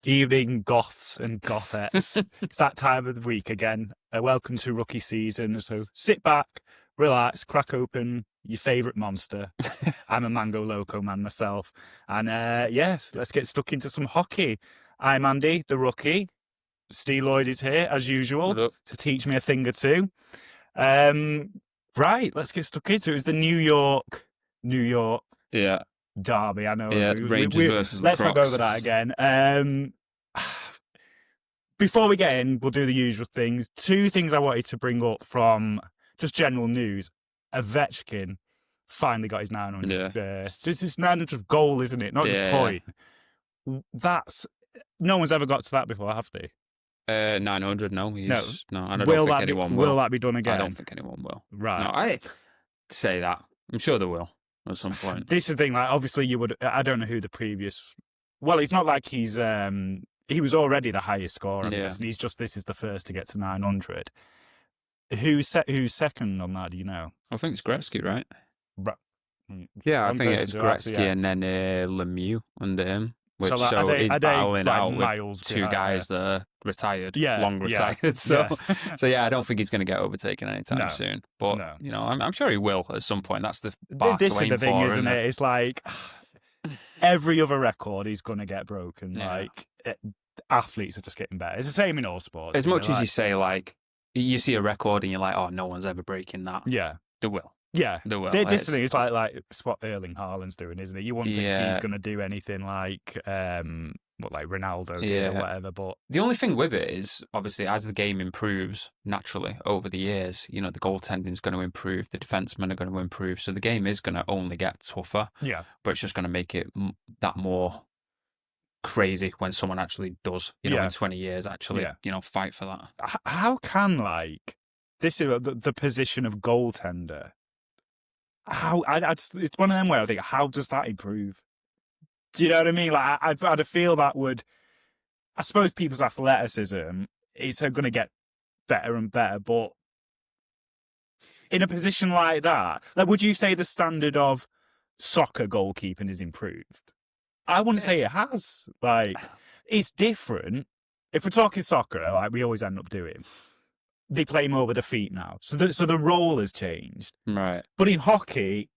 Evening, goths and gothettes. It's that time of the week again. Welcome to rookie season. So sit back, relax, crack open your favourite monster. I'm a Mango Loco man myself. And yes, let's get stuck into some hockey. I'm Andy, the rookie. Steve Lloyd is here, as usual, to teach me a thing or two. Right, let's get stuck into it. It was the New York derby, I know. Yeah, Rangers versus the Let's not go Crocs. over that again. Before we get in, we'll do the usual things. Two things I wanted to bring up from just general news. Ovechkin finally got his 900th. This is 900th goal, isn't it? Not just point. That's no one's ever got to that before, have they? 900, no. I don't think anyone will. Will that be done again? I don't think anyone will. Right. No, I say that. I'm sure they will at some point. This is the thing, like, obviously you would, I don't know who the previous, well, it's not like he was already the highest scorer, and he's just, this is the first to get to 900. Who's second on that, do you know? I think it's Gretzky, right? Yeah, I think it's Gretzky and then Lemieux under him. Which, so he's battling out with two guys that are retired, long retired. So I don't think he's going to get overtaken anytime soon. But, you know, I'm sure he will at some point. That's the bar to aim for. This is the thing, isn't it? It's like every other record is going to get broken. Like, athletes are just getting better. It's the same in all sports. As much as you say, like, you see a record and you're like, oh, no one's ever breaking that. Yeah. They will. Yeah, they will. This thing is like it's what Erling Haaland's doing, isn't it? You wouldn't think he's going to do anything like like Ronaldo did or whatever. But the only thing with it is, obviously, as the game improves naturally over the years, you know, the goaltending is going to improve, the defensemen are going to improve, so the game is going to only get tougher. Yeah, but it's just going to make it that more crazy when someone actually does, you know, in 20 years actually, you know, fight for that. How can this is the position of goaltender? It's one of them where I think, how does that improve? Do you know what I mean? Like, I'd feel that would, I suppose people's athleticism is going to get better and better, but in a position like that, like, would you say the standard of soccer goalkeeping is improved? I wouldn't say it has. Like, it's different. If we're talking soccer, like we always end up doing, they play more with the feet now, so the role has changed. Right. But in hockey,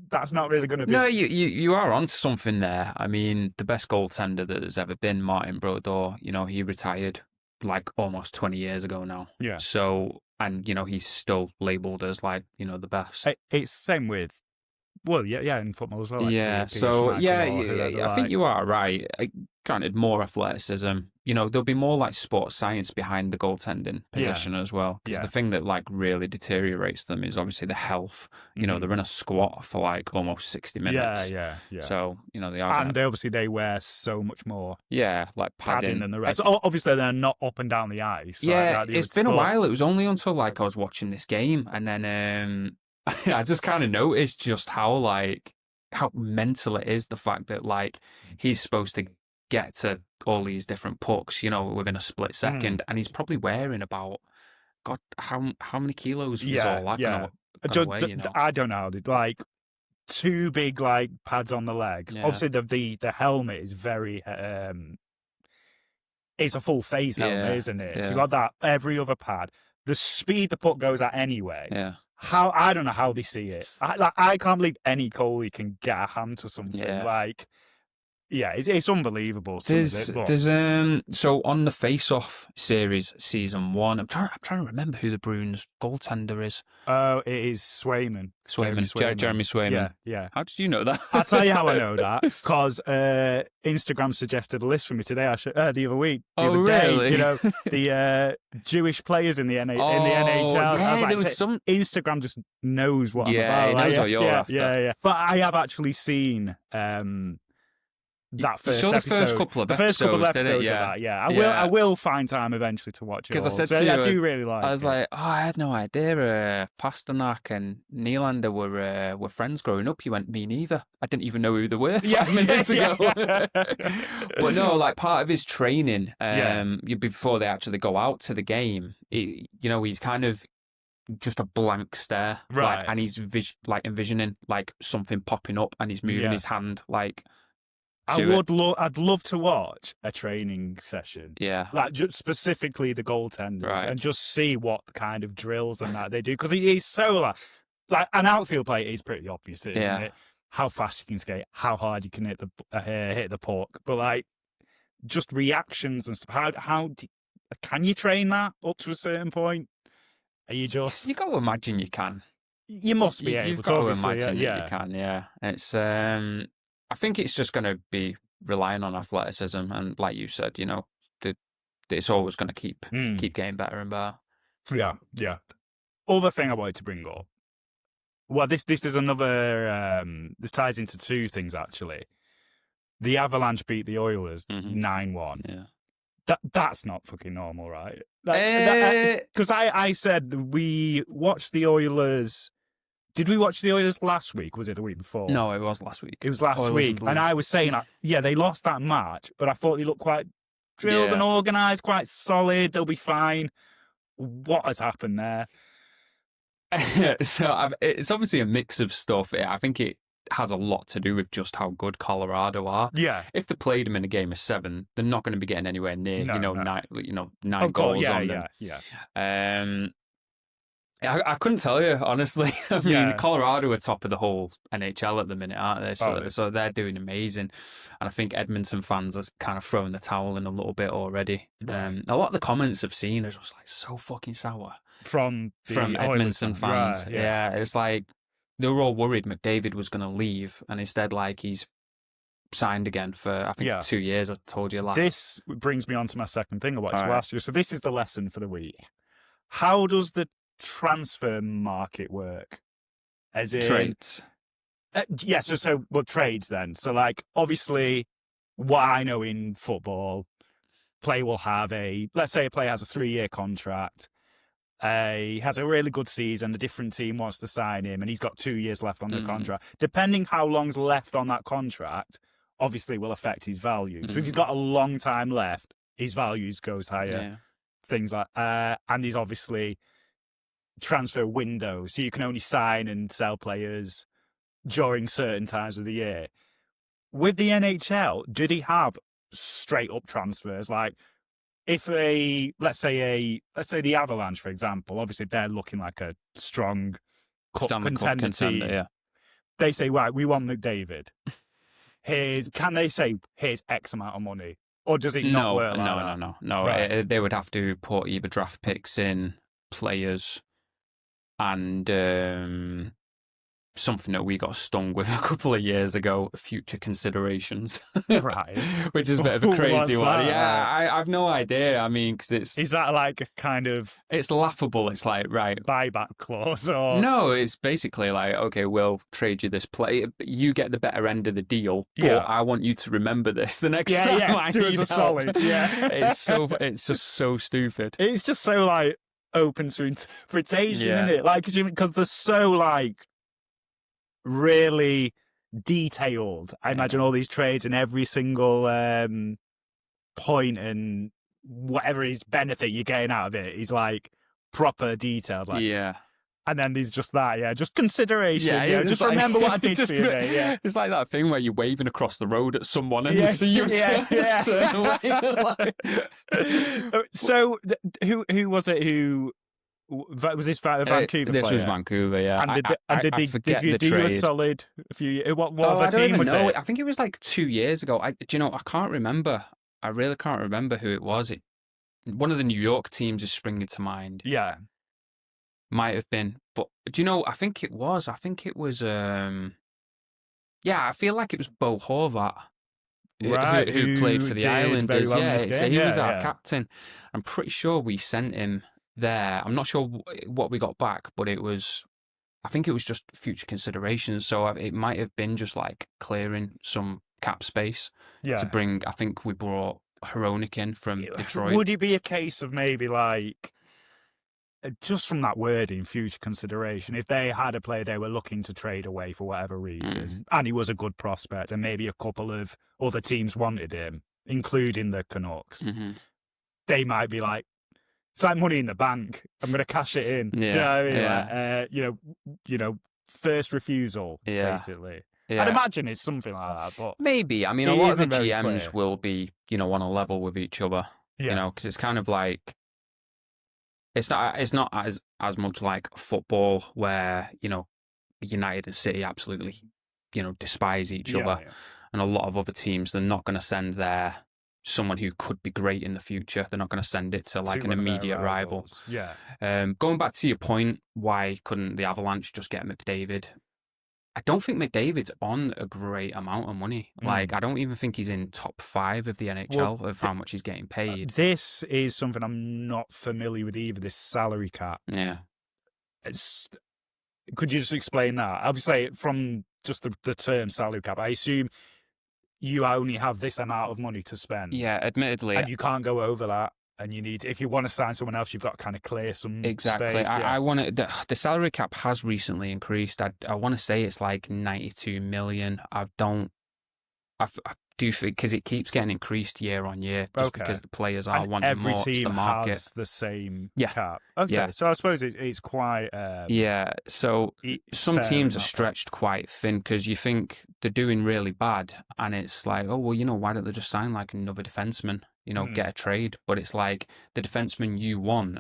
that's not really going to be? No, you are onto something there. I mean, the best goaltender that there's ever been, Martin Brodeur, you know, he retired like almost 20 years ago now. Yeah. So, and you know, he's still labelled as like, you know, the best. It's the same with, well, in football as well. Like I think you are right. Granted, more athleticism. You know, there'll be more like sports science behind the goaltending position as well. Because the thing that like really deteriorates them is obviously the health. You know, they're in a squat for like almost 60 minutes. Yeah. So, you know, they are. And they wear so much more. Yeah, like padding than the rest. Obviously, they're not up and down the ice. Yeah, it's been a while. It was only until like I was watching this game and then I just kind of noticed just how mental it is, the fact that like he's supposed to get to all these different pucks, you know, within a split second, and he's probably wearing about, God, how many kilos was all that gonna weigh, you know? I don't know, like 2 big like pads on the leg. Obviously the helmet is very it's a full face helmet, isn't it? So you got that, every other pad, the speed the puck goes at anyway. How, I don't know how they see it. I can't believe any goalie can get a hand to something. Like, it's unbelievable. There's so on the Face-Off series, season 1, I'm trying to remember who the Bruins goaltender is. Oh, it is Swayman. Jeremy Swayman. Yeah. How did you know that? I'll tell you how I know that, because Instagram suggested a list for me today. The other week, the other day, you know, the Jewish players in the NHL. Yeah, there was some. Instagram just knows what I'm about. Yeah, he knows what you're after. Yeah. But I have actually seen that first episode. The first couple of episodes of that. I will find time eventually to watch it. Because I said to you, I do really like it. I was like, I had no idea Pasternak and Nylander were friends growing up. You went, me neither. I didn't even know who they were 5 minutes ago. But no, like part of his training, before they actually go out to the game, you know, he's kind of just a blank stare, right? And he's envisioning like something popping up, and he's moving his hand like I'd love to watch a training session. Yeah. Like just specifically the goaltenders Right. and just see what kind of drills and that they do. Because he's so like an outfield play is pretty obvious, isn't it? How fast you can skate, how hard you can hit the puck. But like just reactions and stuff. Can you train that up to a certain point? Are you just... You got to imagine you can. You must be able You've to, got to obviously. imagine that you can, yeah. It's I think it's just going to be relying on athleticism, and like you said, you know, it's always going to keep getting better and better. Yeah. Other thing I wanted to bring up. Well, this is another. This ties into two things actually. The Avalanche beat the Oilers 9-1. Yeah. That's not fucking normal, right? Because I said we watched the Oilers. Did we watch the Oilers last week? Was it the week before? No, it was last week. It was last Oilers week. And I was saying, yeah, they lost that match, but I thought they looked quite drilled and organised, quite solid. They'll be fine. What has happened there? So it's obviously a mix of stuff. I think it has a lot to do with just how good Colorado are. Yeah. If they played them in a game of 7, they're not going to be getting anywhere near, nine of course, goals on them. Yeah. I couldn't tell you, honestly. I mean, Colorado are top of the whole NHL at the minute, aren't they? So they're doing amazing. And I think Edmonton fans are kind of throwing the towel in a little bit already. Right. A lot of the comments I've seen are just like so fucking sour. From Edmonton fans. Right, yeah, it's like they were all worried McDavid was going to leave, and instead, like, he's signed again for, I think, 2 years. I told you last. This brings me on to my second thing I wanted to ask you. So this is the lesson for the week. How does the transfer market work? As in trades. Well, trades then. So like obviously what I know in football, player will have let's say a player has a 3-year contract, he has a really good season, a different team wants to sign him and he's got 2 years left on the contract. Depending how long's left on that contract obviously will affect his value. So if he's got a long time left, his values goes higher. Things like and there's obviously transfer window, so you can only sign and sell players during certain times of the year. With the NHL, do they have straight up transfers? Like if let's say the Avalanche, for example, obviously they're looking like a strong contender team. Yeah. They say, right, we want McDavid. Can they say here's X amount of money? Or does it not work like that? No. Right. They would have to put either draft picks in, players, and something that we got stung with a couple of years ago, future considerations. Right. Which is a bit of a crazy one. Yeah, I have no idea. I mean, because is that like a kind of... It's laughable. It's like, right... buyback clause or... No, it's basically like, okay, we'll trade you this play. You get the better end of the deal, but I want you to remember this the next time I do need us a help. solid. Yeah. It's just so stupid. It's just so like open to interpretation, isn't it? Like, because they're so like really detailed. I imagine all these trades and every single point and whatever is benefit you're getting out of it is like proper detailed. Like, and then there's just that, just consideration. Just like, remember what I did for you today. Yeah, it's like that thing where you're waving across the road at someone and you see you just turn away. So, who was it? Who was this Vancouver? This player? was Vancouver, yeah. And did you do a solid a few? What other team was it? I think it was like 2 years ago. I can't remember. I really can't remember who it was. One of the New York teams is springing to mind. Yeah. Might have been, but do you know? I think it was. I feel like it was Bo Horvat, right? Who played for the Islanders. So he was our captain. I'm pretty sure we sent him there. I'm not sure what we got back, but I think it was just future considerations. So it might have been just like clearing some cap space to bring. I think we brought Hronik in from Detroit. Would it be a case of maybe like, just from that wording, future consideration, if they had a player they were looking to trade away for whatever reason, and he was a good prospect, and maybe a couple of other teams wanted him, including the Canucks, they might be like, it's like money in the bank. I'm going to cash it in. Do you know what I mean? Like, first refusal, basically. I'd imagine it's something like that, but maybe. I mean, a it lot of the isn't very GMs clear. will be, on a level with each other. Yeah. Because it's kind of like it's not as much like football where United and City absolutely despise each Yeah, other, and a lot of other teams, they're not going to send someone who could be great in the future. They're not going to send it to like to an one of their immediate rival. rivals. Yeah. Going back to your point, why couldn't the Avalanche just get McDavid? I don't think McDavid's on a great amount of money. Like, I don't even think he's in top 5 of the NHL of how much he's getting paid. This is something I'm not familiar with either, this salary cap. Yeah. Could you just explain that? Obviously, from just the term salary cap, I assume you only have this amount of money to spend. Yeah, admittedly. And you can't go over that. And you need, if you want to sign someone else, you've got to kind of clear some exactly. space. I want to. The salary cap has recently increased. I want to say it's like 92 million. I do think because it keeps getting increased year on year, just because the players are wanting every more. Team it's the market has the same Yeah. cap. Okay, Yeah. so I suppose it's quite. Yeah, so some teams are stretched quite thin because you think they're doing really bad, and it's like, oh well, why don't they just sign like another defenseman? Get a trade. But it's like the defenseman you want,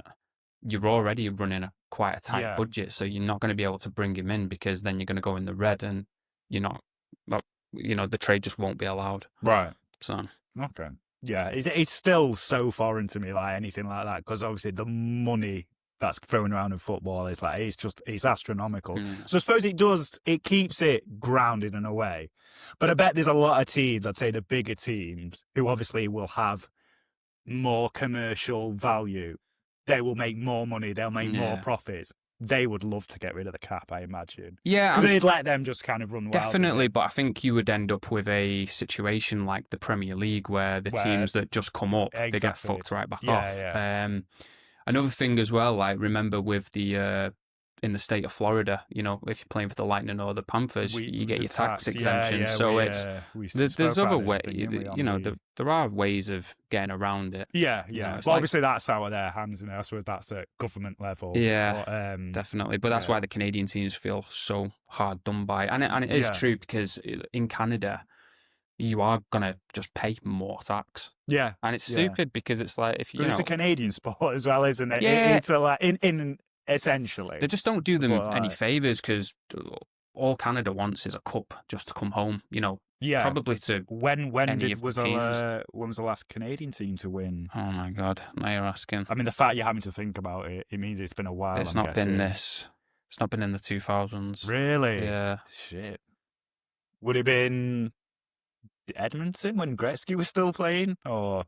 you're already running quite a tight budget, so you're not going to be able to bring him in because then you're going to go in the red, and you're not. Well, the trade just won't be allowed. Right. So okay. Yeah, it's still so foreign to me, like anything like that, because obviously the money that's thrown around in football is like it's astronomical. So I suppose it keeps it grounded in a way. But I bet there's a lot of teams, I'd say the bigger teams, who obviously will have more commercial value. They will make more money. They'll make more profits. They would love to get rid of the cap, I imagine. Yeah, because they'd let them just kind of run wild. Definitely, but I think you would end up with a situation like the Premier League where teams that just come up, they get fucked right back off. Yeah. Another thing as well, like remember with the in the state of Florida, if you're playing for the Lightning or the Panthers, you get your tax exemption. There's other ways, there are ways of getting around it. Yeah. But obviously that's out of their hands, and I suppose that's at government level. Yeah, definitely. But that's why the Canadian teams feel so hard done by, and it is true because in Canada, you are gonna just pay more tax. Yeah, and it's stupid because it's like if it's a Canadian sport as well, isn't it? Yeah, it's a, like in essentially they just don't do them any favors because all Canada wants is a cup just to come home. Probably to when was the last Canadian team to win? Oh my god, now you're asking. I mean, the fact you're having to think about it, it means it's been a while. It's not been this. It's not been in the 2000s. Really? Yeah. Shit. Would it have been Edmonton when Gretzky was still playing? Or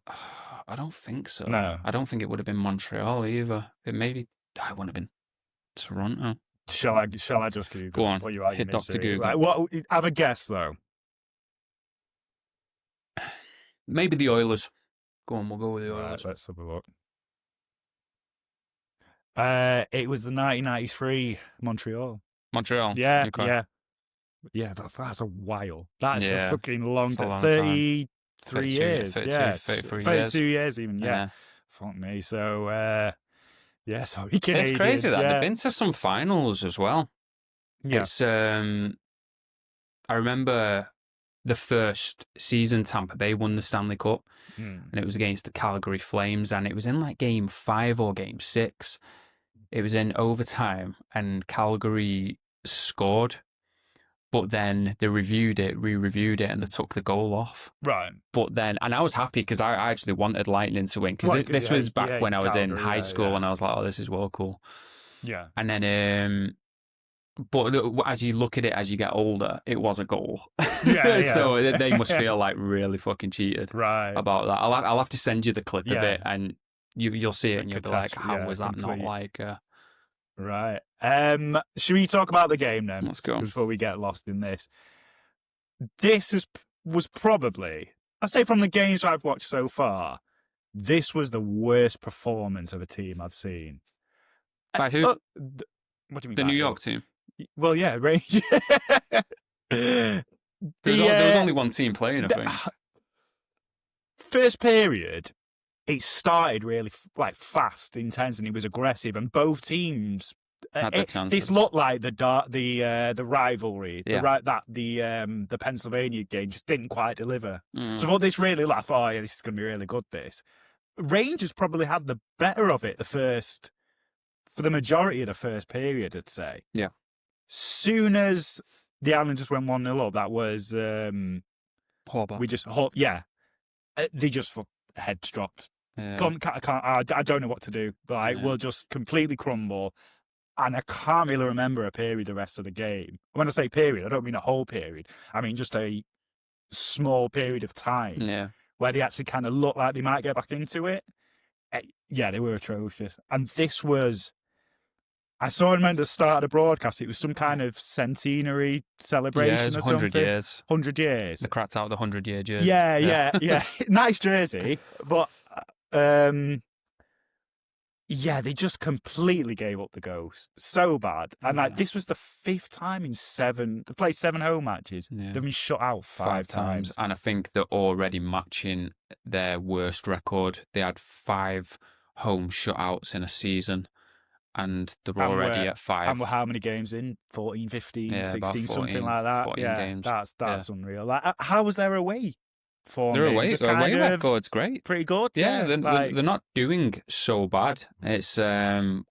I don't think so. No. I don't think it would have been Montreal either. It maybe I wouldn't have been Toronto. Shall I just Google? Go on. What you hit Dr. Google. Right, what? Have a guess though. Maybe the Oilers. Go on, we'll go with the Oilers. Right, let's have a look. It was the 1993 Montreal. Montreal. Yeah, okay. Yeah, that's a while. That's a fucking long time. 33 years. 32 years even. Yeah. Fuck me. So, sorry, Canadians. It's crazy that they've been to some finals as well. Yeah. It's, I remember the first season Tampa Bay won the Stanley Cup, and it was against the Calgary Flames, and it was in like game 5 or game 6. It was in overtime, and Calgary scored. But then they re-reviewed it, and they took the goal off. Right. But then, and I was happy because I actually wanted Lightning to win because this was back when I was in high school, and I was like, "Oh, this is well cool." Yeah. And then, but as you look at it as you get older, it was a goal. Yeah. So they must feel like really fucking cheated, right, about that. I'll have to send you the clip of it, and you'll see it, and you'll be like, "How was that complete. not like?" Right. Should we talk about the game then? Let's go. Before we get lost in this. This was probably, I'd say from the games I've watched so far, this was the worst performance of a team I've seen. By who? What do you mean? The New York team. Well, yeah, Rangers. There was only one team playing, I think. First period, it started really fast, intense, and it was aggressive, and both teams Had the chances. This looked like the rivalry, Yeah. the Pennsylvania game just didn't quite deliver. Mm. So I thought this really, like, oh yeah, this is going to be really good. This Rangers probably had the better of it for the majority of the first period, I'd say. Yeah. Soon as the Islanders went 1-0 up, that was Horvat. they just heads dropped. Yeah. I don't know what to do. Like, we'll just completely crumble. And I can't really remember a period the rest of the game. When I say period, I don't mean a whole period. I mean just a small period of time where they actually kind of looked like they might get back into it. Yeah, they were atrocious. And this was... I saw him at the start of the broadcast. It was some kind of centenary celebration or 100 something. years. 100 years. They cracked out the 100-year jersey. Yeah. Nice jersey. But, they just completely gave up the ghost. So bad. And this was the 5th time in 7... They've played 7 home matches. Yeah. They've been shut out 5 times. And I think they're already matching their worst record. They had 5 home shutouts in a season. And they're already at 5. And we're how many games in? 14, 15, 16, 14, something like that. 14 games. That's unreal. Like, how was their away form? Their away record's great. Pretty good. Yeah, they're not doing so bad. It's they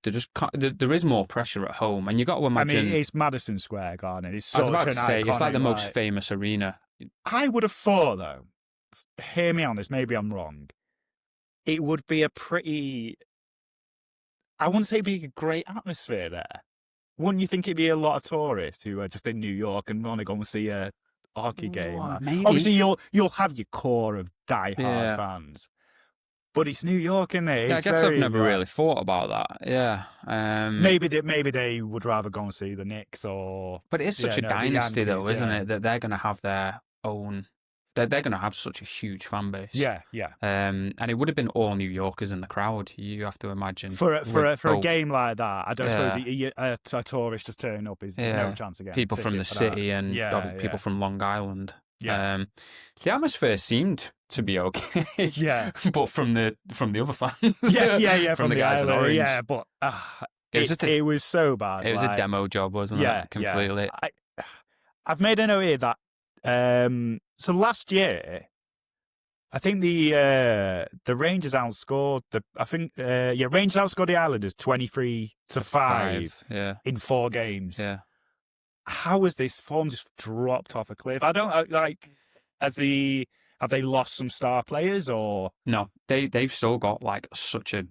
just can't, there is more pressure at home, and you got to imagine. I mean, it's Madison Square Garden. It's I was about to say iconic, it's like the most famous arena. I would have thought, though. Hear me on this. Maybe I'm wrong. It would be a pretty... I wouldn't say it'd be a great atmosphere there. Wouldn't you think it'd be a lot of tourists who are just in New York and want to go and see a hockey game? Maybe. Obviously, you'll have your core of die-hard fans. But it's New York, isn't it? I guess I've never really thought about that. Yeah. Maybe they would rather go and see the Knicks or... But it's such a dynasty, Yankees, though, isn't it? That they're going to have their own... They're going to have such a huge fan base. Yeah. And it would have been all New Yorkers in the crowd. You have to imagine for a game like that. I don't suppose a tourist just turning up is no chance again. People from the city and people from Long Island. Yeah. The atmosphere seemed to be okay. Yeah, but from the other fans. Yeah. from the guys in orange. Yeah, but it was so bad. It was a demo job, wasn't it? Completely. Yeah. I've made a note here that. So last year, I think the Rangers outscored Rangers outscored the Islanders 23-5 in 4 games. Yeah. How has this form just dropped off a cliff? I don't like. Have they lost some star players or no? They've still got like such a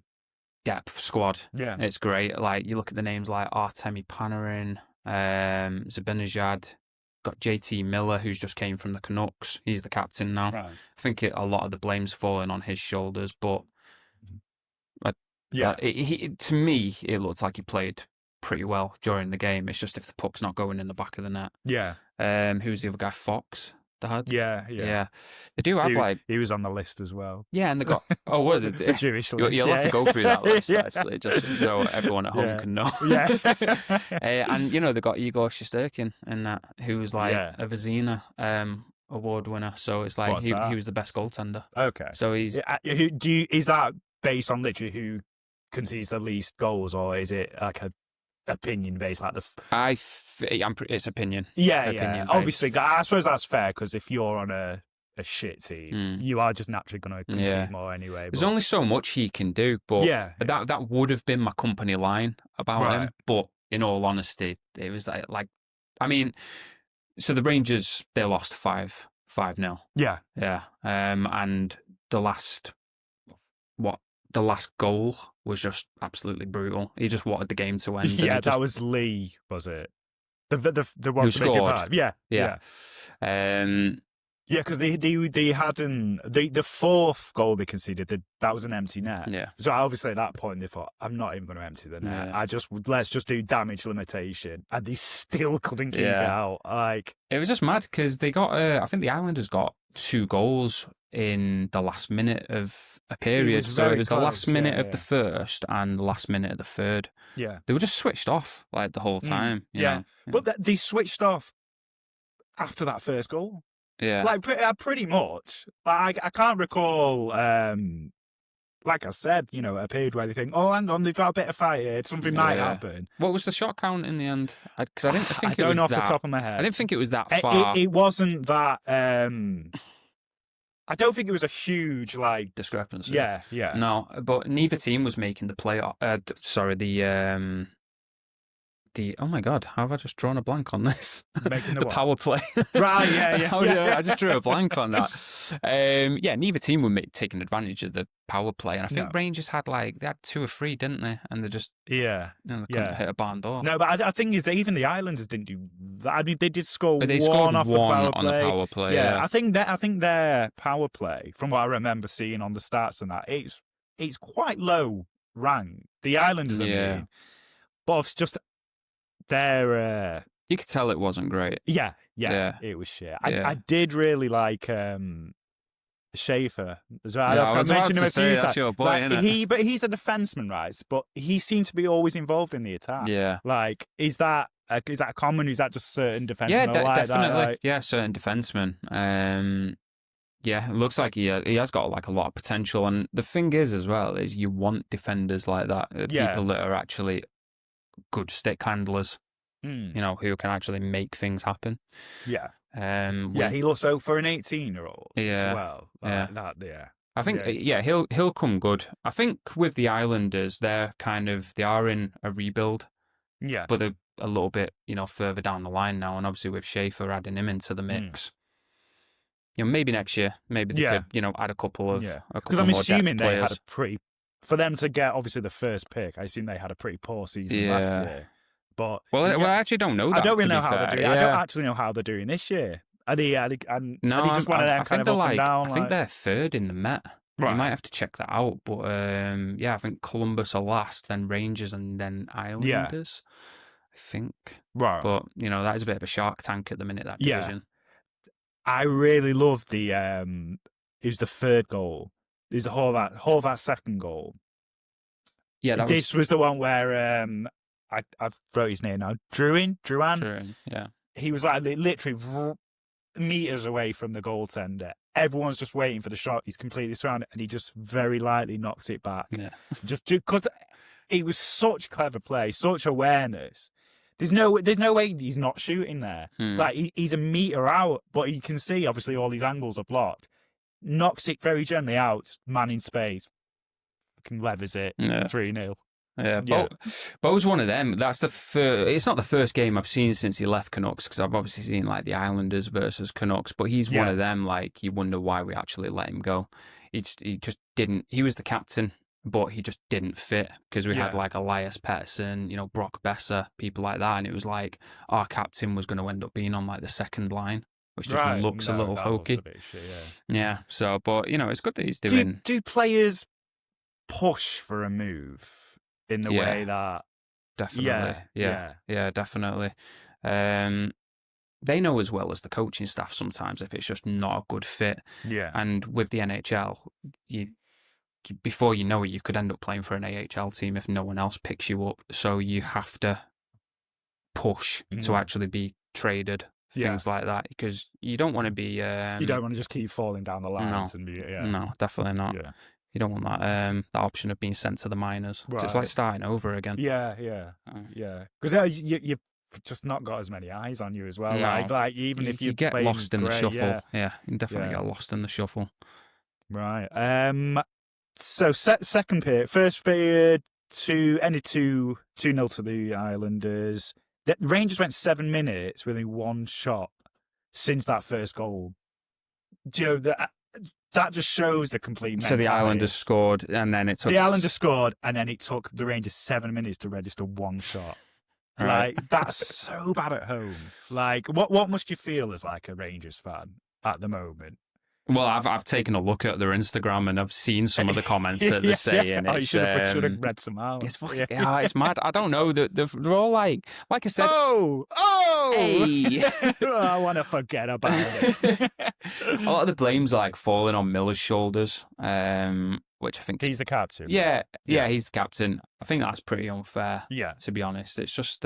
depth squad. Yeah, it's great. Like you look at the names like Artemi Panarin, Zibanejad. Got JT Miller, who's just came from the Canucks. He's the captain now. Right. I think a lot of the blame's falling on his shoulders, but to me, it looked like he played pretty well during the game. It's just if the puck's not going in the back of the net. Yeah. Who's the other guy? Fox. Yeah. They do have he was on the list as well. Yeah, and they got was it the Jewish list? You'll have to go through that list actually, just so everyone at home can know. Yeah. And they got Igor Shesterkin in that, who was like a Vezina award winner. So it's like he was the best goaltender. Okay. So he's is that based on literally who concedes the least goals, or is it like a opinion based like it's opinion. Yeah. Obviously, I suppose that's fair because if you're on a shit team, you are just naturally going to concede more anyway. There's only so much he can do, but that would have been my company line about him. But in all honesty, it was like I mean, so the Rangers they lost 5-0. Yeah. And the last goal was just absolutely brutal. He just wanted the game to end. Yeah, that was Lee, was it? The one who scored. Yeah. Because they hadn't the 4th goal they conceded. That was an empty net. Yeah. So obviously at that point they thought, I'm not even going to empty the net. Let's just do damage limitation, and they still couldn't keep it out. Like it was just mad because they got. I think the Islanders got 2 goals in the last minute of a period. So it was the last minute of the first and the last minute of the third. Yeah. They were just switched off like the whole time. You know? But they switched off after that first goal. Yeah. Like pretty much. Like I can't recall like I said, a period where they think, oh, hang on, they've got a bit of fight here. Something might Yeah. happen. What was the shot count in the end? Because I didn't think I don't it was know off that. the top of my head. I didn't think it was that far. It wasn't that. I don't think it was a huge discrepancy. Yeah. No, but neither team was making the playoff. Sorry, the oh my god, how have I just drawn a blank on this? Making the power play. Right, yeah. I just drew a blank on that. Neither team were taking advantage of the power play, and I think Rangers had they had 2 or 3, didn't they? And they just they couldn't hit a barn door. No, but I think even the Islanders didn't do that. I mean, they did score but they one scored off one the power play. Yeah, I think their power play, from what I remember seeing on the stats and that, it's quite low rank. The Islanders, I mean, but it's just their. You could tell it wasn't great. Yeah, it was shit. I did really like Schaefer as well. I've mentioned him a few times. That's your boy, isn't it? But he's a defenseman, right? But he seemed to be always involved in the attack. Yeah. Is that common? Is that just certain defensemen? Yeah, definitely. Yeah, certain defensemen. It looks like he has got a lot of potential. And the thing is, as well, is you want defenders like that, people that are actually good stick handlers. Who can actually make things happen. Yeah. He also for an 18-year-old as well. I think he'll come good. I think with the Islanders, they are in a rebuild. Yeah. But they're a little bit, further down the line now, and obviously with Schaefer adding him into the mix. Maybe next year, maybe they could, add a couple of because I'm assuming they had a pretty for them to get obviously the first pick. I assume they had a pretty poor season last year. But I actually don't know that. I don't really know how they're doing. I don't actually know how they're doing this year. Are they just one of them kind of up and down? I think they're third in the Met. Right. You might have to check that out. But I think Columbus are last, then Rangers, and then Islanders. I think. Right. But that is a bit of a shark tank at the minute, that division. I really loved it was the third goal. It was the Horvat second goal. Yeah, this was the one where I've wrote his name now. Druin, yeah. He was literally meters away from the goaltender. Everyone's just waiting for the shot. He's completely surrounded, and he just very lightly knocks it back. Yeah. Just because it was such clever play, such awareness. There's no way he's not shooting there. He's a meter out, but you can see obviously all these angles are blocked. Knocks it very gently out, just man in space. Fucking levers it 3-0. Yeah, Bo's one of them. That's it's not the first game I've seen since he left Canucks, because I've obviously seen the Islanders versus Canucks, but he's one of them. You wonder why we actually let him go. He just didn't. He was the captain, but he just didn't fit, because we had Elias Pettersson, Brock Besser, people like that, and it was our captain was going to end up being on the second line, which just looks a little hokey. So, but it's good that he's doing. Do players push for a move in the way that definitely definitely they know as well as the coaching staff sometimes if it's just not a good fit, and with the NHL, before you know it, you could end up playing for an AHL team if no one else picks you up, so you have to push to actually be traded, things like that, because you don't want to be you don't want to just keep falling down the lines no, definitely not. You don't want that option of being sent to the minors. Right. It's like starting over again. Because you've just not got as many eyes on you as well. No. Even if you get lost in the shuffle, you definitely get lost in the shuffle. Right. So second period, first period, ended 2-0 to the Islanders. The Rangers went 7 minutes with only one shot since that first goal. Do you know that just shows the complete mentality. So the Islanders scored, and then it took... The Islanders scored, and then it took the Rangers 7 minutes to register one shot. Right. That's so bad at home. What must you feel as a Rangers fan at the moment? Well, I've taken a look at their Instagram, and I've seen some of the comments that they're saying. You should have read some out. It's fucking, it's mad. I don't know. They're all like I said. Oh, hey. I want to forget about it. A lot of the blame's falling on Miller's shoulders, which I think he's the captain. Yeah, he's the captain. I think that's pretty unfair. To be honest, it's just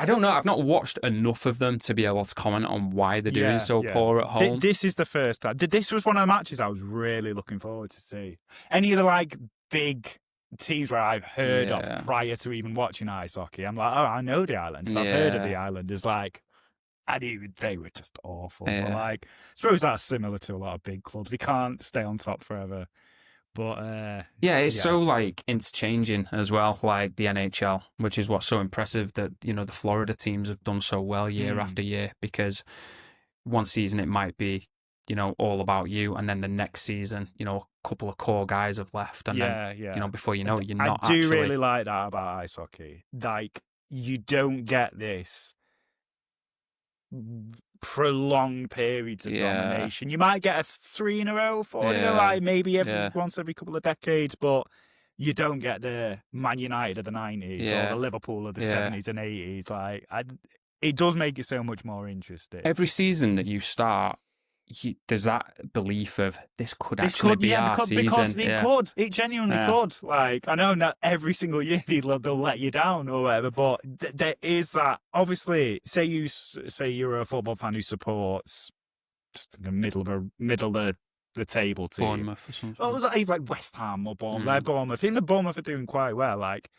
I don't know. I've not watched enough of them to be able to comment on why they're doing so poor at home. This is the first time. This was one of the matches I was really looking forward to see. Any of the like big teams where I've heard of prior to even watching ice hockey, I'm like, oh, I know the Islanders. I've heard of the Islanders. Like, I knew they were just awful. But like, I suppose that's similar to a lot of big clubs. They can't stay on top forever. But it's so like interchanging as well, like the NHL, which is what's so impressive that the Florida teams have done so well year after year, because one season it might be all about you, and then the next season a couple of core guys have left, and then before you know it, you're not. I do really like that about ice hockey. Like, you don't get this prolonged periods of domination. You might get a 3 in a row, 4 in a row, like maybe once every couple of decades, but you don't get the Man United of the 90s or the Liverpool of the 70s and 80s. Like, it does make it so much more interesting. Every season that you start, there's that belief of this could actually be our season. Because it could. It genuinely could. Like, I know not every single year they'll let you down or whatever, but there is that. Obviously, say you're a football fan who supports just the middle of the table team. Bournemouth or something. Oh, like West Ham or Bournemouth. Bournemouth. Even the Bournemouth are doing quite well. Like,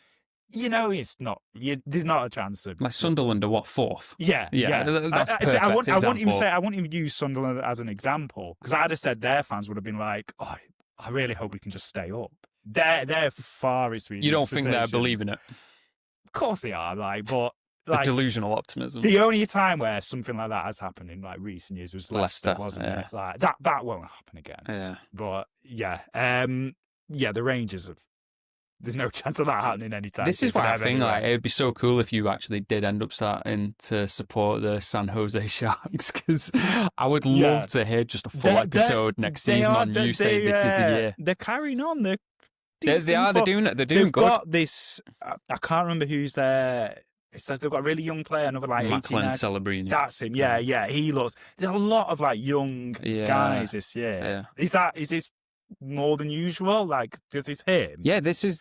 it's not. There's not a chance of like Sunderland are what, 4th? Yeah. That's perfect. I wouldn't even use Sunderland as an example, because I'd have said their fans would have been like, "Oh, I really hope we can just stay up." They're far exceeding. You don't think they're believing it? Of course they are. But the delusional optimism. The only time where something like that has happened in like recent years was Leicester, wasn't it? Like that won't happen again. Yeah. But the Rangers have. There's no chance of that happening anytime. This is why I think like it would be so cool if you actually did end up starting to support the San Jose Sharks, because I would love to hear just a full episode next season on you saying this is the year. They're carrying on. They're doing it. They're doing They've good. Got this. I can't remember who's there. It's like they've got a really young player, another like Macklin Celebrini. That's him. Yeah. He looks. There's a lot of like young guys this year. Yeah. Is this more than usual? Like, does this him? Yeah, this is.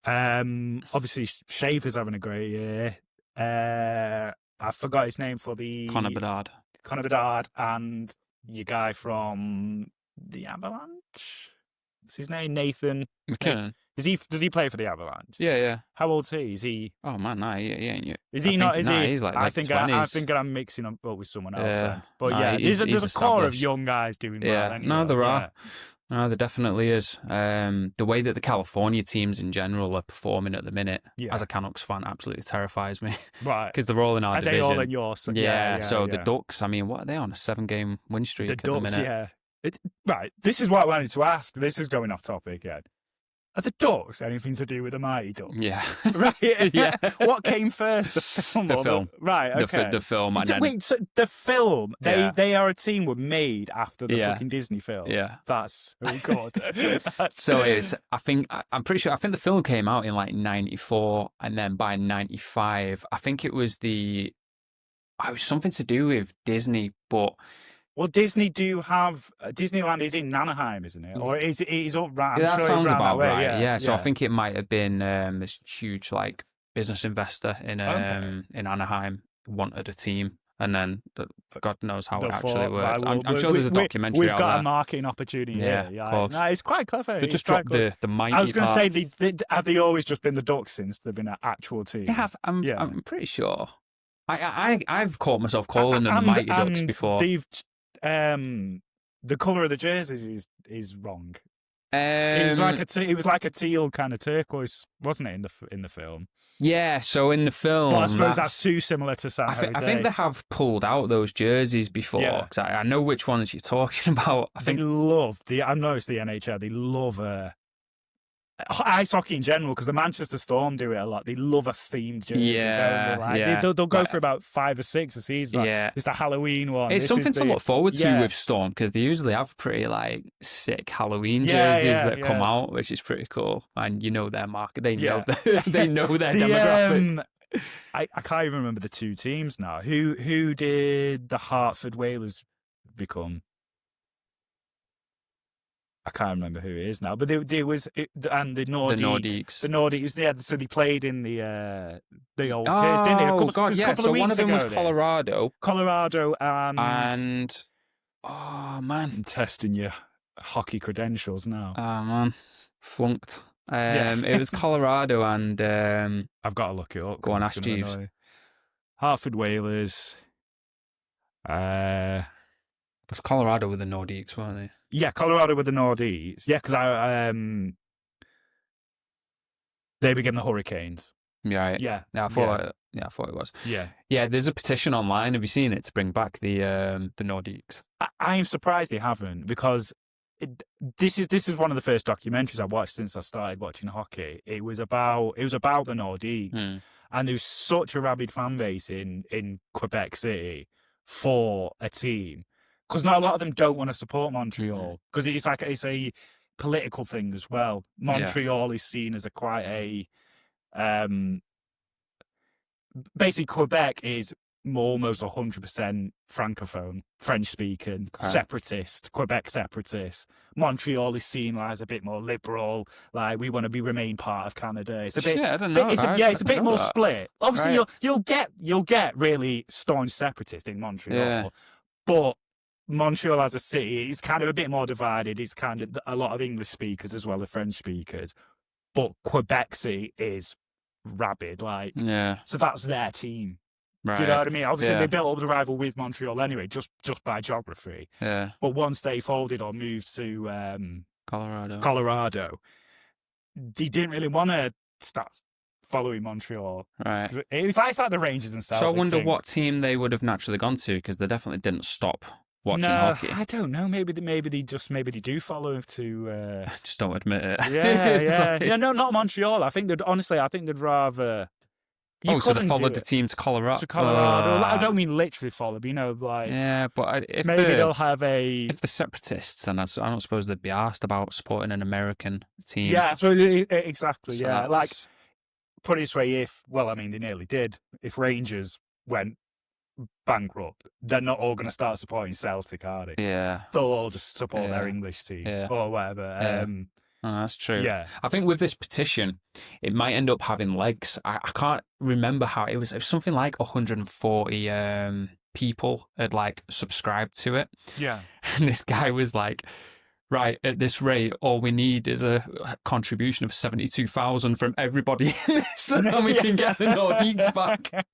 Obviously Schaefer's having a great year. I forgot his name for the Connor Bedard and your guy from the Avalanche. What's his name? Nathan McKinnon. Does he play for the Avalanche? Yeah. How old's he? Is he? Oh man, no, he ain't yet. Is he not? Is he? He's like I think 20s. I'm mixing up with someone else. Yeah. But no, there's a core of young guys doing well. Anyway. No, there are. No, there definitely is. The way that the California teams in general are performing at the minute, as a Canucks fan, absolutely terrifies me. Right. Because they're all in our division. Are they all in yours? Yeah. So the Ducks, I mean, what are they on? A 7-game win streak at the minute? Yeah. Right. This is what I wanted to ask. This is going off topic again. Are the Ducks anything to do with the Mighty Ducks? Yeah. Right. Yeah. What came first, the film? The film. Right. Okay. The film. And wait. So the film. They are a team were made after the fucking Disney film. Yeah. That's good. So I'm pretty sure. I think the film came out in like '94, and then by '95, I think it was something to do with Disney, but. Well, Disney do have Disneyland is in Anaheim, isn't it? Or is it up right? That sounds about right. Yeah. So I think it might have been this huge like business investor in Anaheim wanted a team, and then God knows how it actually works. I'm sure there's a documentary. We've got a marketing opportunity. Yeah, here. of course. No, it's quite clever. They just dropped the mighty. I was going to say, have they always just been the Ducks since they've been an actual team? Yeah, I'm pretty sure. I've caught myself calling them the Mighty Ducks before. The colour of the jerseys is wrong. It was like a teal kind of turquoise, wasn't it, in the film? Yeah, so in the film, but I suppose that's too similar to San Jose. I think they have pulled out those jerseys before. Cause I know which ones you're talking about. I've noticed the NHL. They love ice hockey in general, because the Manchester Storm do it a lot. They love a themed jersey. They'll go for about 5 or 6 a season. It's the Halloween one. It's something to look forward to with Storm, because they usually have pretty like sick Halloween jerseys that come out, which is pretty cool. And you know their market. They know they know their demographic. I can't even remember the two teams now. Who did the Hartford Whalers become? I can't remember who it is now, but there was and the Nordiques. Nordiques, yeah. So they played in the old days, didn't they? Oh God, It was a yeah. couple So of one weeks of them ago. was This. Colorado, Colorado, and oh man, I'm testing your hockey credentials now. oh man, flunked. Yeah. It was Colorado and I've got to look it up. go on, It's ask gonna Jeeves. annoy you. Hartford Whalers. It was Colorado with the Nordiques, weren't they? Yeah, Colorado with the Nordiques. Yeah, because they became the Hurricanes. Yeah, Yeah, I thought it was. Yeah, yeah. There's a petition online. Have you seen it to bring back the Nordiques? I am surprised they haven't, because this is one of the first documentaries I watched since I started watching hockey. It was about the Nordiques, and there's such a rabid fan base in Quebec City for a team, because not a lot of them don't want to support Montreal, because it's a political thing as well. Montreal is seen as quite a basically Quebec is almost 100% francophone, French speaking, separatist, Quebec separatist. Montreal is seen as a bit more liberal, like we want to remain part of Canada. It's a bit, I don't know. It's a bit more split. Obviously, right. you'll get really staunch separatists in Montreal, but Montreal as a city is kind of a bit more divided. It's kind of a lot of English speakers as well as French speakers, but Quebec City is rabid, so that's their team. Right. Do you know what I mean? Obviously, they built up the rival with Montreal anyway, just by geography. Yeah. But once they folded or moved to Colorado, they didn't really want to start following Montreal. Right. It's like the Rangers and Celtic. So I wonder thing. what team they would have naturally gone to, because they definitely didn't stop watching hockey. I don't know. Maybe they do follow to. Just don't admit it. Yeah. No, not Montreal. I think they'd rather. So they followed the team to Colorado. I don't mean literally follow, but yeah, but if maybe they'll have if the separatists, then I don't suppose they'd be asked about supporting an American team. Yeah, so exactly. So yeah, put it this way: they nearly did. If Rangers went bankrupt, they're not all going to start supporting Celtic, are they? Yeah, they'll all just support their English team or whatever. that's true. Yeah, I think with this petition, it might end up having legs. I can't remember how it was. It was something like 140 people had subscribed to it. Yeah, and this guy was like, right, at this rate, all we need is a contribution of 72,000 from everybody in this, and we can get the Nordiques back.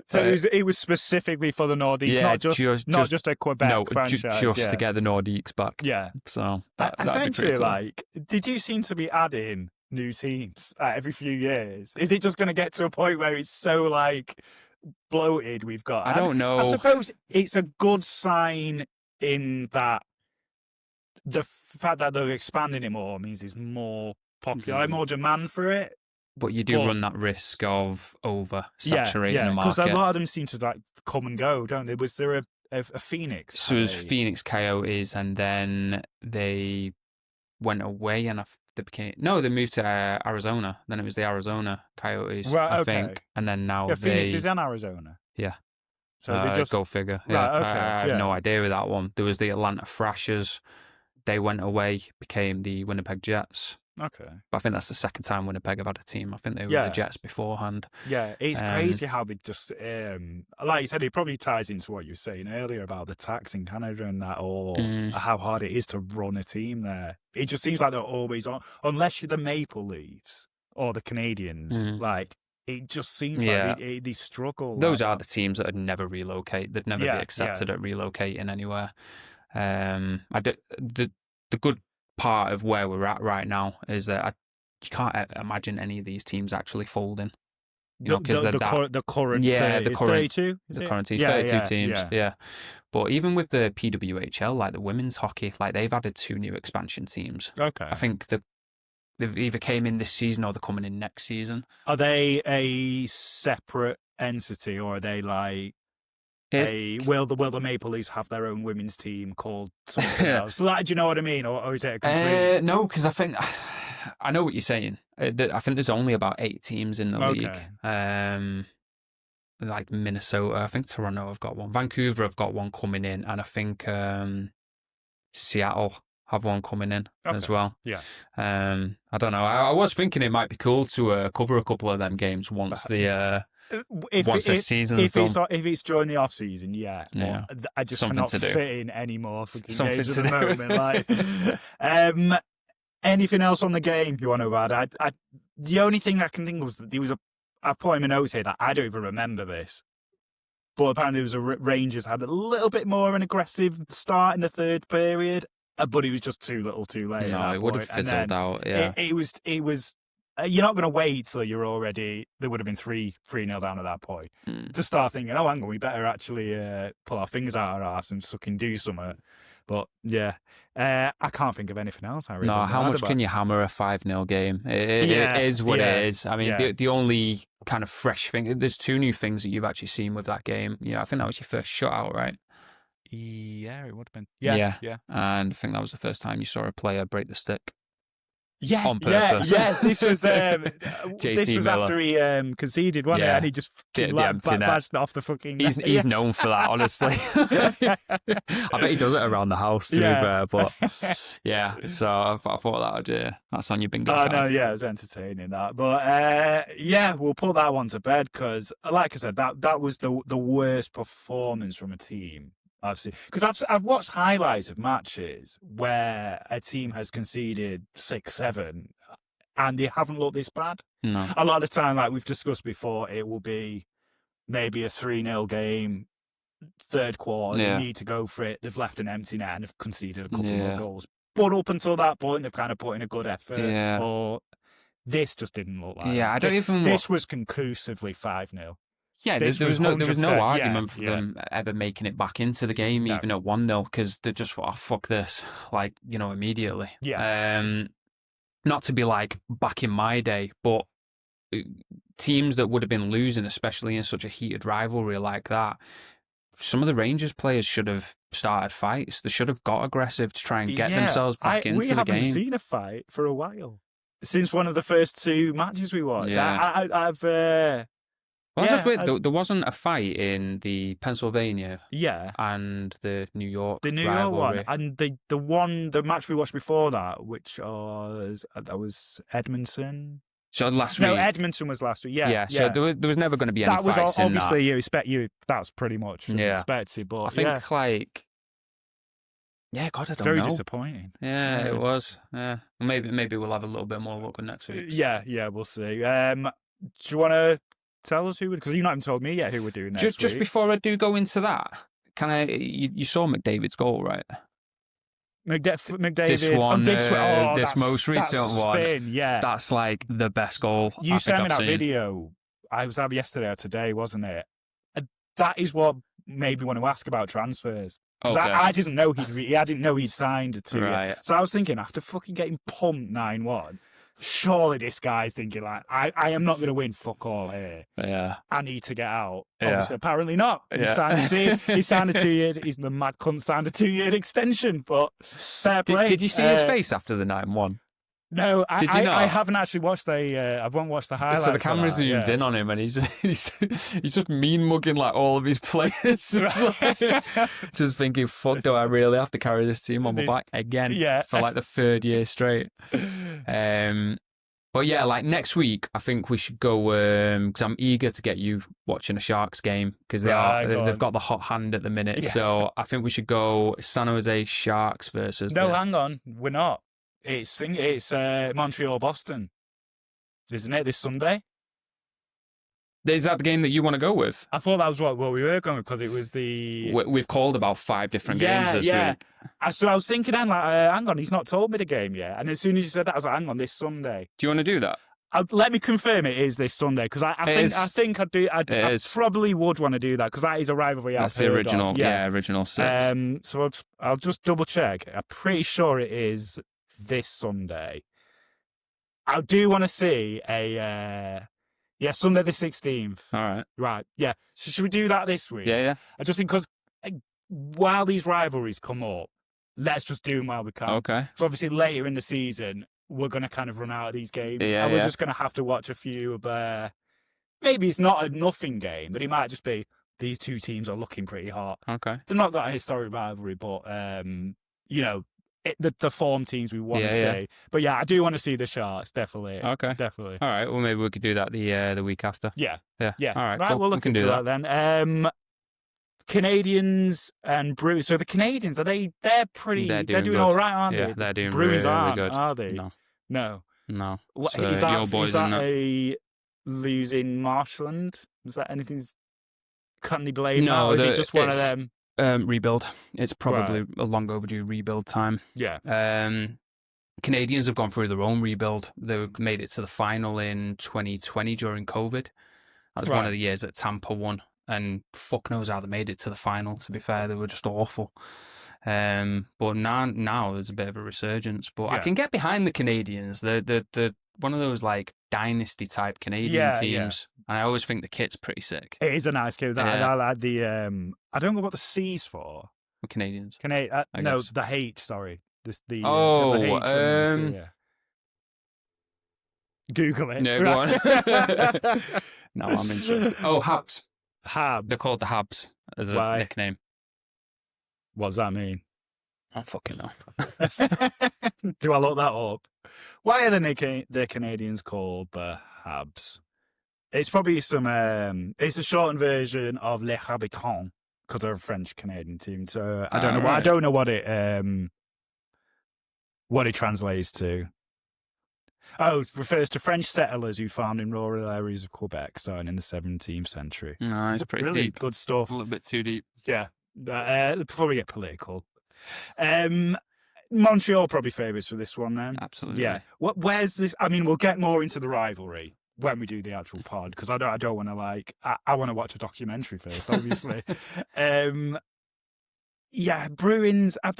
So it was specifically for the Nordiques, not just a Quebec franchise. Just to get the Nordiques back. Yeah. So eventually, did you seem to be adding new teams every few years? Is it just going to get to a point where it's so bloated? We've got. I don't know. I suppose it's a good sign in that the fact that they're expanding it more means there's more popular, more demand for it. But you do run that risk of over-saturating the market. Because a lot of them seem to come and go, don't they? Was there a Phoenix? So it was Phoenix Coyotes, and then they went away, and they moved to Arizona. Then it was the Arizona Coyotes, I think. And then now Phoenix is in Arizona. Yeah. So they just go figure. Right, yeah. okay, I have no idea with that one. There was the Atlanta Thrashers. They went away, became the Winnipeg Jets. Okay. But I think that's the second time Winnipeg have had a team. I think they were the Jets beforehand. Yeah, it's crazy how they just, like you said, it probably ties into what you were saying earlier about the tax in Canada and that, or how hard it is to run a team there. It just seems like they're always on, unless you're the Maple Leafs or the Canadians, it just seems like they struggle. Those are the teams that would never relocate. They'd never be accepted at relocating anywhere. The good part of where we're at right now is that you can't imagine any of these teams actually folding. Because the current 32, the current team, 32 teams. Yeah. But even with the PWHL, the women's hockey, they've added 2 new expansion teams. Okay. I think they've either came in this season or they're coming in next season. Are they a separate entity, or are they will the Maple Leafs have their own women's team called something else? Do you know what I mean? Or is it a complete... No, because I think I know what you're saying. I think there's only about 8 teams in the league. Like Minnesota, I think Toronto have got one. Vancouver have got one coming in, and I think Seattle have one coming in as Okay. well. Yeah. I don't know. I was thinking it might be cool to cover a couple of them games once the season's done. If it's during the off season, yeah. But Yeah. I just Something cannot to do. fit in any more fucking Something games to at the do. moment. Like, anything else on the game you want to add? The only thing I can think of was that I put in my notes here that I don't even remember this. But apparently, Rangers had a little bit more of an aggressive start in the third period, but it was just too little, too late. No, it would have fizzled out. Yeah, it was. You're not going to wait till you're already. There would have been 3-0 down at that point to start thinking, oh, hang on, we better actually pull our fingers out of our arse and fucking do something. But yeah, I can't think of anything else. How much can you hammer a 5-0 game? It is what it is. I mean, the only kind of fresh thing, there's 2 new things that you've actually seen with that game. I think that was your first shutout, right? Yeah, it would have been. Yeah. And I think that was the first time you saw a player break the stick. Yeah, on purpose. Yeah. This was JT Miller. After he conceded, wasn't it? And he just badged it off the fucking. He's known for that, honestly. I bet he does it around the house, to be fair. But yeah, so I thought that's on your bingo card. No, yeah, it was entertaining that. But yeah, we'll put that one to bed because, like I said, that was the worst performance from a team I've seen, because I've watched highlights of matches where a team has conceded 6-7 and they haven't looked this bad. No. A lot of the time, like we've discussed before, it will be maybe a 3-0 game, third quarter, they need to go for it, they've left an empty net and have conceded a couple more goals. But up until that point, they've kind of put in a good effort. Yeah. Or this just didn't look like I don't even... This was conclusively 5-0. Yeah, there was no argument for them ever making it back into the game, even at 1-0, because they just thought, oh, fuck this, immediately. Yeah. Not to be like back in my day, but teams that would have been losing, especially in such a heated rivalry like that, some of the Rangers players should have started fights. They should have got aggressive to try and get themselves back into the game. We haven't seen a fight for a while. Since one of the first 2 matches we watched. Yeah. I've... Well, that's just weird. There wasn't a fight in the Pennsylvania and the New York rivalry. One, and the match we watched before that, which was Edmonton. So last week? No, Edmonton was last week. Yeah. So there was never going to be any fights in that. Obviously that's pretty much expected. But I think God, I don't know. Very disappointing. Yeah, it was. Yeah, maybe we'll have a little bit more luck with next week. Yeah, we'll see. Do you want to tell us who? Because you've not even told me yet who we're doing next week. Just before I do go into that, you saw McDavid's goal, right? McDavid. This most recent one. Spin, yeah. That's like the best goal you sent me that seen. Video. I was out yesterday or today, wasn't it? That is what made me want to ask about transfers. Okay. I didn't know I didn't know he'd signed it to right. So I was thinking, after fucking getting pumped 9-1, surely this guy's thinking like, I am not going to win fuck all here. Yeah. I need to get out. Yeah. Obviously, apparently not. He signed a 2-year. He's the mad cunt signed a 2-year extension. But fair play. Did you see his face after the 9-1? No, Did you not? I haven't actually watched I haven't watched the highlights. So the camera zooms in on him, and he's just mean mugging like all of his players. Just thinking, fuck, do I really have to carry this team on my back again for like the 3rd year straight? But yeah, like next week, I think we should go because I'm eager to get you watching a Sharks game because they've got the hot hand at the minute. Yeah. So I think we should go San Jose Sharks versus. No, hang on, we're not. It's Montreal Boston, isn't it? This Sunday. Is that the game that you want to go with? I thought that was what we were going with because it was We've called about 5 different games this week. So I was thinking, then, like, hang on, he's not told me the game yet. And as soon as you said that, I was like, hang on, this Sunday. Do you want to do that? Let me confirm it is this Sunday because I think I'd do. I probably would want to do that because that is a rivalry. That's the original, original 6. So I'll just double check. I'm pretty sure it is this Sunday. I do want to see Sunday the 16th. All right. Right, yeah. So should we do that this week? Yeah. I just think because while these rivalries come up, let's just do them while we can. Okay. So obviously later in the season, we're going to kind of run out of these games. Yeah, and we're just going to have to watch a few of maybe it's not a nothing game, but it might just be these 2 teams are looking pretty hot. Okay. They've not got a historic rivalry, but, the form teams we want to see. But yeah, I do want to see the Sharks, definitely. Okay. Definitely. All right. Well, maybe we could do that the week after. Yeah. Yeah. All right. Right, Cool. we'll look into that then. Canadians and Bruins. So the Canadians, they're doing all right, aren't they? Yeah, they're doing Bruins really aren't, good. are they? No. What, So is that, your boys is that in a losing Marshland? Was that anything? Can they blame No, that, or is it just one of them? Rebuild. It's probably a long overdue rebuild time. Yeah. Canadians have gone through their own rebuild. They made it to the final in 2020 during COVID. That was one of the years that Tampa won. And fuck knows how they made it to the final, to be fair. They were just awful. But now there's a bit of a resurgence. But I can get behind the Canadians. They're one of those like dynasty type Canadian teams. And I always think the kit's pretty sick. It is a nice kit. I like the I don't know what the C's for. The Canadians. No, the H, sorry. The H on the C, Google it. No, go on. No, I'm interested. Oh, Habs. They're called the Habs as a nickname. What does that mean? I don't fucking know. Do I look that up? Why are the Canadians called the Habs? It's probably it's a shortened version of Les Habitants because they're a French Canadian team. So I don't know. I don't know what it translates to. Oh, it refers to French settlers who farmed in rural areas of Quebec, starting in the 17th century. No, it's pretty really deep. Good stuff. A little bit too deep. Yeah. Before we get political. Montreal probably favourites for this one then. Absolutely. Yeah. Where's this? I mean, we'll get more into the rivalry when we do the actual pod, because I don't want to I want to watch a documentary first, obviously. Bruins, have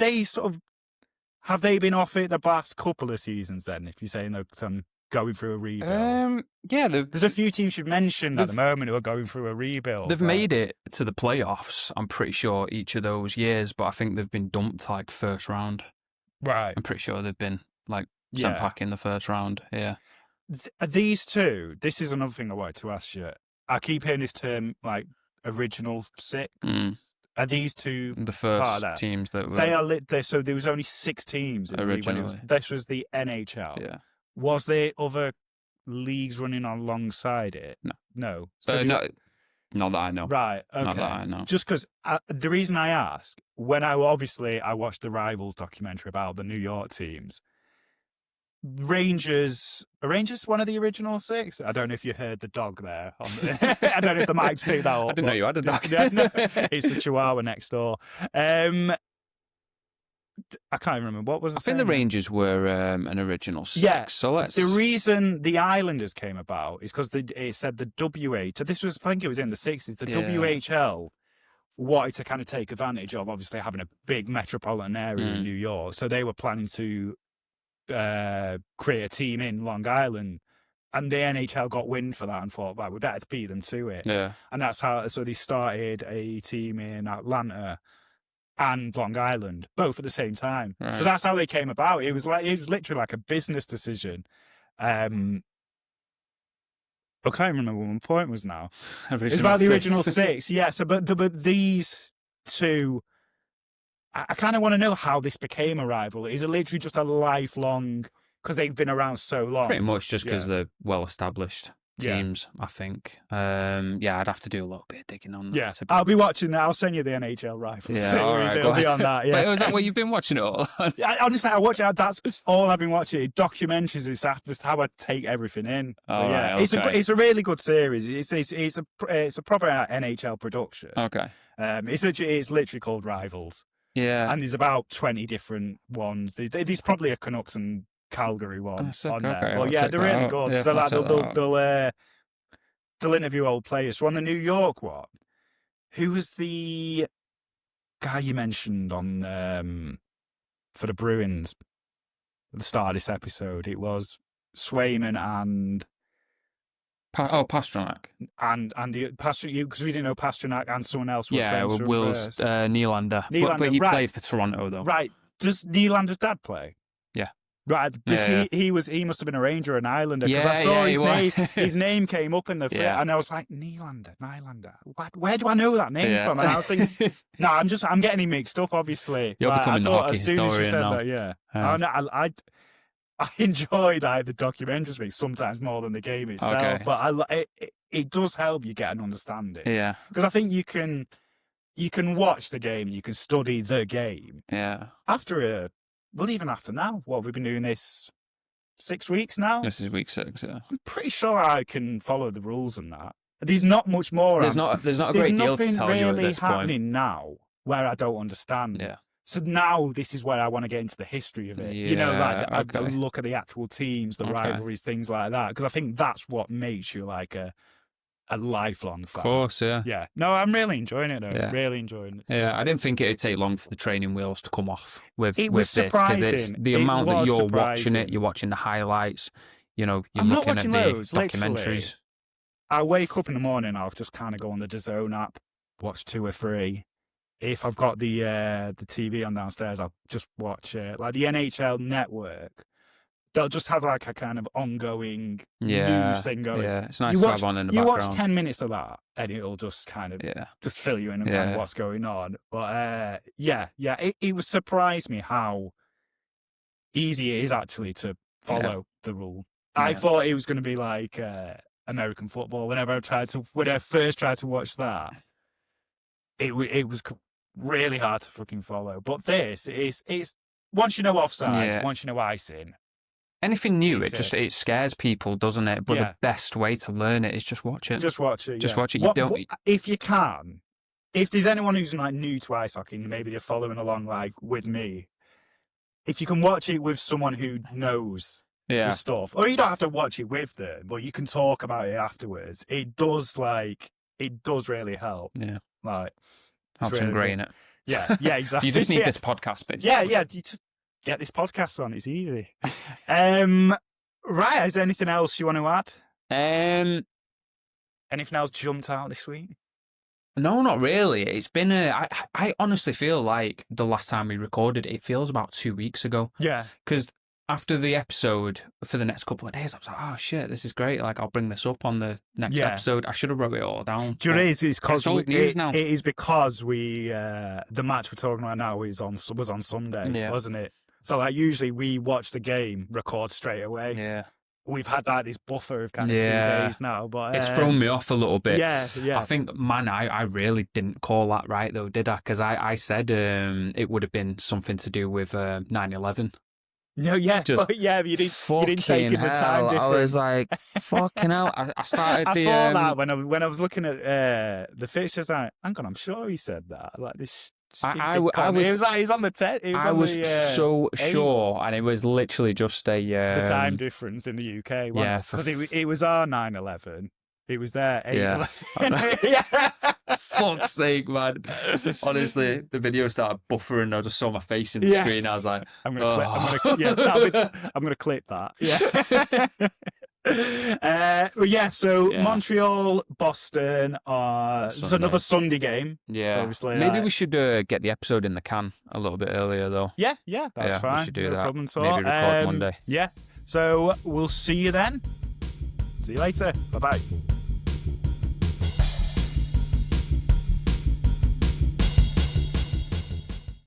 they been off it the past couple of seasons then, if you're saying they're going through a rebuild? There's a few teams you've mentioned at the moment who are going through a rebuild. They've made it to the playoffs, I'm pretty sure, each of those years, but I think they've been dumped like first round. Right. I'm pretty sure they've been sent back in the first round, These two, this is another thing I wanted to ask you. I keep hearing this term, like, original six. Are these two the first teams that were... They are so there was only 6 teams originally. This was the NHL. Yeah. Was there other leagues running alongside it? No. So not that I know. Right. Okay. Not that I know. Just because the reason I ask, when I watched the Rivals documentary about the New York teams. Rangers one of the original 6? I don't know if you heard the dog there. I don't know if the mic's picked that up. I didn't know you had a dog. It's the Chihuahua next door. I can't remember. What was I think the Rangers were an original 6. Yeah. So the reason the Islanders came about is because it said the WH. This was, I think it was in the 60s. The WHL wanted to kind of take advantage of obviously having a big metropolitan area in New York. So they were planning to create a team in Long Island, and the NHL got wind for that and thought, well, we better beat them to it. Yeah. And that's how, so they started a team in Atlanta and Long Island, both at the same time. Right. So that's how they came about. It was literally like a business decision. I can't remember what my point was now. It's about the original 6. Yeah. So, but these two, I kind of want to know how this became a rival. Is it literally just a lifelong, because they've been around so long? Pretty much just because they're well-established teams, I think. I'd have to do a little bit of digging on that. Yeah, I'll be watching that. I'll send you the NHL Rifles series. Right, it'll be on that. Yeah. Wait, is that what you've been watching it all? Honestly, I watch it. That's all I've been watching. Documentaries is just how I take everything in. It's a really good series. It's a proper NHL production. Okay. It's literally called Rivals. Yeah. And there's about 20 different ones. There's probably a Canucks and Calgary one on there. Okay, but they're really good. Yeah, so they'll interview old players. So on the New York one, who was the guy you mentioned on for the Bruins at the start of this episode? It was Swayman and Pastrnak. And the Pastrnak, because we didn't know Pastrnak and someone else were friends. Yeah, Will's Nylander. But he played for Toronto, though. Right. Does Nylander's dad play? Yeah. Right, because Yeah. he must have been a Ranger or an Islander, because I Yeah, saw yeah, his he name. was. His name came up in the film, Yeah. and I was like, Nylander. Where do I know that name Yeah. from? And I was thinking, no, I'm getting him mixed up. Obviously, You're like, becoming I the thought hockey as soon as you historian said now. that, yeah. Yeah. I enjoy like the documentaries bit sometimes more than the game itself, Okay. but it does help you get an understanding. Yeah. Because I think you can watch the game, you can study the game Yeah. even after now. What, we've been doing this 6 weeks now? This is week 6, yeah. I'm pretty sure I can follow the rules and that. There's not much more. There's not a There's great deal to nothing tell you at really this point. happening now where I don't understand. Yeah. So now this is where I want to get into the history of it. You know, like Yeah, I okay. look at the actual teams, the rivalries, things like that, because I think that's what makes you like a lifelong fan. Of course, yeah. Yeah. No, I'm really enjoying it though. Yeah. Really enjoying it. Yeah, I didn't think it'd take long for the training wheels to come off with It was this, because it's surprising. the It amount that was you're watching surprising. it, you're watching the highlights, you're I'm not looking watching at the those, literally. documentaries. I wake up in the morning, I'll just kind of go on the DAZN app, watch 2 or 3. If I've got the TV on downstairs, I'll just watch like the NHL Network. They'll just have like a kind of ongoing news thing going. Yeah, it's nice to have on in the you background. watch 10 minutes of that, and it'll just kind of just fill you in on kind of what's going on. But it was surprised me how easy it is actually to follow the rule. I thought it was going to be like American football. When I first tried to watch that, it was really hard to fucking follow. But this is once you know offside, once you know icing. Anything new, it scares people, doesn't it? But the best way to learn it is just watch it. Just watch it. Just watch it. If you can, if there's anyone who's like new to ice hockey, and maybe they're following along like with me, if you can watch it with someone who knows the stuff, or you don't have to watch it with them, but you can talk about it afterwards. It does really help. Yeah, like helps really ingrain it. Yeah, exactly. You just need this podcast, basically. Yeah. You just get this podcast on. It's easy. Right. Is there anything else you want to add? Anything else jumped out this week? No, not really. It's been I honestly feel like the last time we recorded, it feels about 2 weeks ago. Yeah. Because after the episode, for the next couple of days, I was like, oh shit, this is great. Like, I'll bring this up on the next episode. I should have wrote it all down. Do you know it's because old news now. It is because we the match we're talking about now was on Sunday, wasn't it? So like usually we watch the game, record straight away. Yeah. We've had like this buffer of kind of 2 days now, but it's thrown me off a little bit. Yeah. I think, man, I really didn't call that right though, did I? Because I said it would have been something to do with 9/11. No, yeah, but you didn't take in the time difference. I was like, fucking hell. I started I thought that when I was looking at the fixtures, hang on, I'm sure he said that. Like this. I was. It was like he's on the 10. I was so sure, and it was literally just a the time difference in the UK. Because it was our 9/11. It was their 8/11. Yeah. Fuck's sake, man! Honestly, the video started buffering. I just saw my face in the screen. I was like, I'm gonna clip that. Yeah. So Montreal, Boston. It's another Sunday game. Yeah. So obviously, maybe we should get the episode in the can a little bit earlier, though. Yeah, that's fine. We should do that. Problem at all. Maybe record Monday. Yeah. So we'll see you then. See you later. Bye-bye.